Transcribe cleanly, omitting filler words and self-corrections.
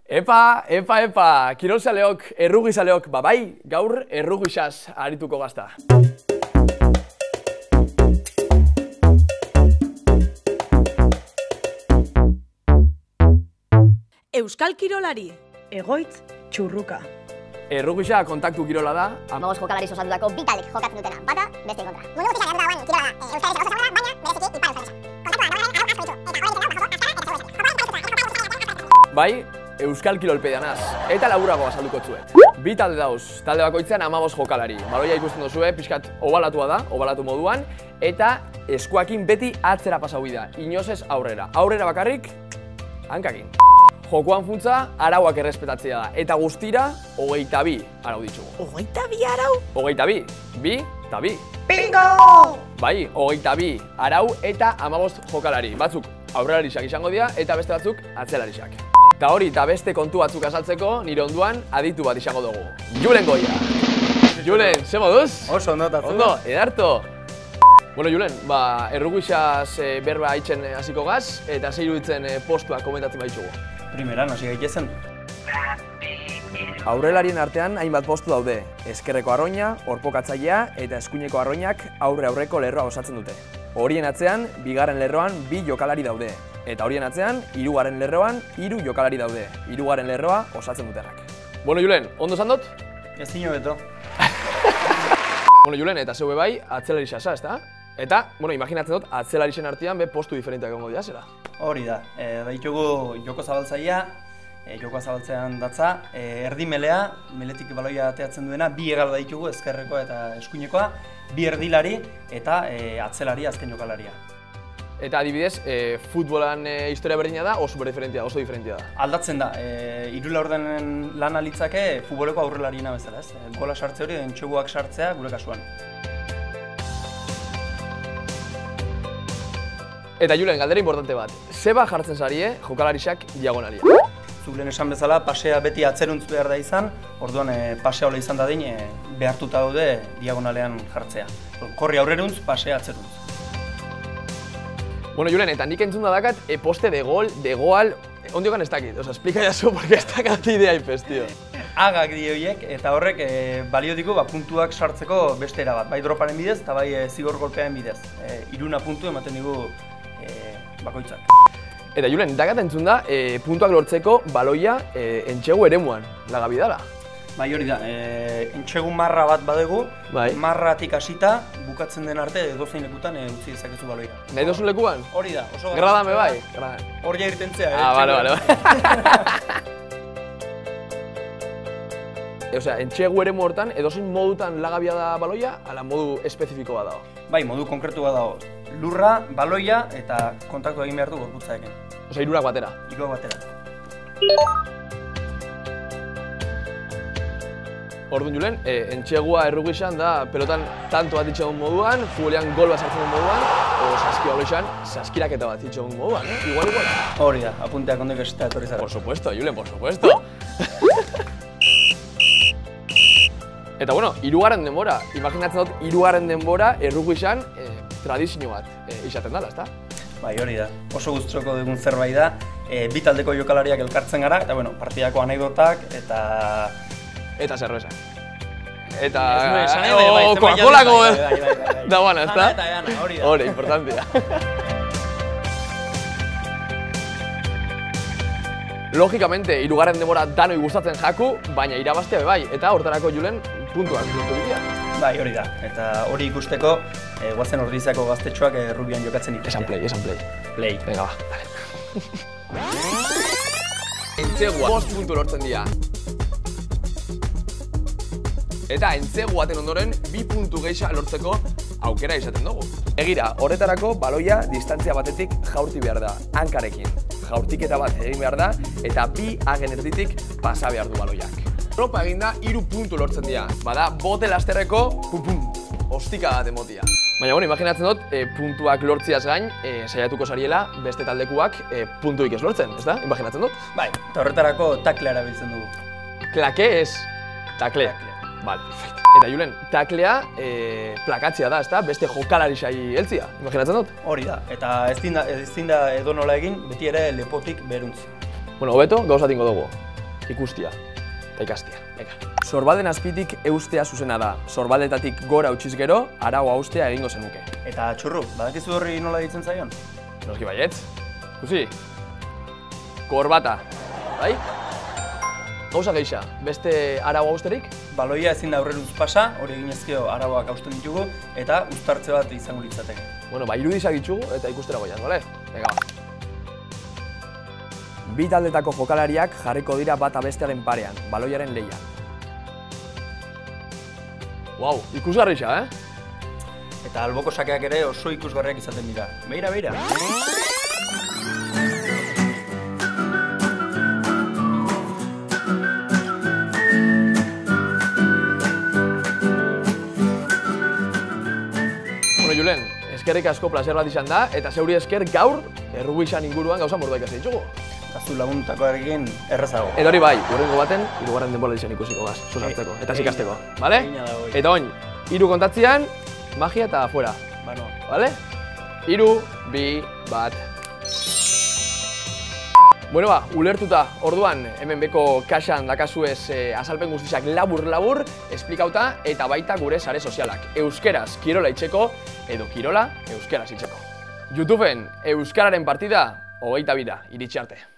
Epa, kirolzaleok, errugizaleok, bai, gaur errugizaz arituko gazta. Euskal kirolari, egoitz txurruka. Errugiza kontaktu kirola da. Hamabost jokalari osatutako bi taldek jokatzen dutena, bata beste kontra. Mundu guztiak gertu dagoen kirola da, Euskal Herriko oso baina bereziki ipar Euskal Herriko. Bai, Euskal Kirolpedianaz, eta laburago azalduko zuet. Bi talde dauz, talde bakoitzean 15 jokalari. Baloia ikusten duzue, pixkat obalatua da, obalatu moduan, eta eskuakin beti atzera pasau da, inozez aurrera. Aurrera bakarrik, hankakin. Jokoan funtza, arauak errespetatzea da, eta guztira, 22 arau ditugu. 22 arau? 22, bi eta bi. Bingo! Bai, 22 arau eta 15 jokalari. Batzuk aurrelarisak izango dira, eta beste batzuk atzelarisak. Eta hori eta beste kontu batzuk azaltzeko, nire onduan aditu bat izango dugu. Julen Goia. Julen, ze moduz? Oso ondo tatzu. Ondo, edarto. Bueno, Julen, errugixaz berba haitzen hasiko gaz, eta ze iruditzen postua komentatzen baitugu. Primeran, hasi gaitezen. Aurrelarien artean hainbat postu daude. Ezkerreko arroina, orpokatzailea eta eskuineko arroinak aurre-aurreko lerroa osatzen dute. Horien atzean, bigarren lerroan 2 jokalari daude. Eta horien atzean, 3. lerroan 3 jokalari daude. 3. lerroa osatzen dutenak. Bueno, Julen, ondo esan dut? Ez dino beto. Bueno, Julen, eta zeue bai, atzelari xasa, ezta? Eta, bueno, imaginatzen dut, atzelarixen artean be postu diferenteak egongo dira, zera? Hori da, baitugu joko zabaltzailea, jokoa zabaltzean datza, erdi melea, meletik baloia ateatzen duena, 2 hegal baitugu, ezkerrekoa eta eskuinekoa, 2 erdilari eta atzelari azken jokalaria. Eta adibidez, futbolan historia berdina da, oso diferentia da? Aldatzen da, 3 laurdenen lan alitzake futboleko aurrelariena bezala, ez? Gola sartze hori, entxeguak sartzea gure kasuan. Eta Julen, galdera importante bat, zeba jartzen zarie jokalarisak diagonalia? Zuk lehen esan bezala, pasea beti atzeruntz behar da izan, orduan pasea hola izan dadin behartuta daude diagonalean jartzea. Korri aurreruntz, pasea atzeruntz. Bueno, Julen, eta nik entzun dakat, poste de gol, de goal, ondiokan ez dakit, explika jazu, porque ez dakat idea infest, tío. Agak di horiek, eta horrek balio diku puntuak sartzeko beste erabat, bai droparen bidez eta bai zigor golpearen bidez. 3 puntu ematen digu bakoitzak. Eta Julen, dakat entzun da, puntuak lortzeko baloia entxegu eremuan, lagabidala. Bai hori da, entxegu marra bat badegu, bai. Marratik hasita, bukatzen den arte edozein lekutan utzi dezakezu baloia. Nahi dozun lekuan? Hori da, oso Gradame bai? Hor ja irtentzea, bale. Osea, entxegu eremu hortan, edozein modutan lagabia da baloia, ala modu espezifiko bat dago? Bai, modu konkretu bat dago. Lurra, baloia eta kontaktu egin behar du gorputzaekin. Osea, 3 batera? 3 batera. Orduan Julen, entxegua errugixan da pelotan tanto bat itxegun moduan, futbolean gol bat sartzen moduan, o saski baloixan, saskiraketa bat itxegun moduan, Igual. Hori da, apunteak ondo ikasita etorri zara. Por supuesto, Julen, por supuesto. Eta bueno, 3. denbora, imaginatzen dut 3. denbora errugixan tradizio bat izaten dala, ezta? Bai, hori da. Oso guztroko dugun zerbait da, bi taldeko jokalariak elkartzen gara, eta bueno, partidako anekdotak eta zerbeza. Eta... Coca-Colako dagoana, ezta? Eta eana, hori da. Hori, importantea. Logikamente, 3. denbora danoi gustatzen jaku, baina irabaztea bai, eta hortarako Julen puntuak lortu dira. Bai, hori da. Eta hori ikusteko, guazen Ordiziako gaztetxoak rugbian jokatzen ikusten. Esan play. Play. Venga, ba. Entzegua 5 puntu lortzen dira. Eta entzegu baten ondoren 2 puntu gehiago lortzeko aukera izaten dugu. Egira, horretarako baloia distantzia batetik jaurti behar da, hankarekin. Jaurtiketa bat egin behar da, eta 2 hagen erditik pasa behar du baloiak. Tropa eginda 3 puntu lortzen dira. Bada, bote lasterreko, ostika bat emotia. Baina, bueno, imaginatzen dut, puntuak lortziaz gain, saiatuko sariela beste taldekuak puntuik ez lortzen, ez da? Imaginatzen dut? Bai, eta horretarako taklea erabiltzen dugu. Klake ez, taklea. Vale, perfecto. Eta Julen, taklea plakatzea da, ezta? Beste jokalari sai heltzia, imaginatzen dut? Hori da, eta ezin da edonola egin, beti ere lepotik beruntz. Bueno, hobeto, gauza tingo dugu. ikustia eta ikastia. Sorbalden azpitik eustea zuzena da. Sorbaldetatik gora utziz gero, arau haustea egingo zenuke. Eta txurru, badakizu horri nola ditzen zaion? Noski baietz. Ikusi? Korbata, bai? Gauza geixa, beste arau hausterik? Baloia ezin da aurreruz pasa, hori eginezkeo arauak hausten ditugu, eta uztartze bat izango litzateke. Bueno, irudizak ditugu eta ikustera goian, bale? Venga. Bi taldetako jokalariak jarriko dira bata bestearen parean, baloiaren lehian. Wow, ikusgarria, Eta alboko sakeak ere oso ikusgarriak izaten dira. Beira. Bueno, Julen, eskerrik asko plazer bat izan da, eta zeuri esker gaur errubixan inguruan gauza mordoa ikasi ditugu. Zu laguntakoarekin errazago. Eta hori bai, hurrengo baten, hirugarren denbora izan ikusiko gaz, sosartzeko, eta zikasteko, bale? Eta oin, 3 kontatzean, magia eta afuera. Bano. Bale? 3, 2, 1. Bueno ulertuta, orduan, hemen beko kaxan dakazuez azalpen guztiak labur, esplikauta, eta baita gure sare sozialak. Euskeraz kirola itxeko, edo kirola euskeraz itxeko. YouTubeen Euskararen partida, 22 iritsi arte.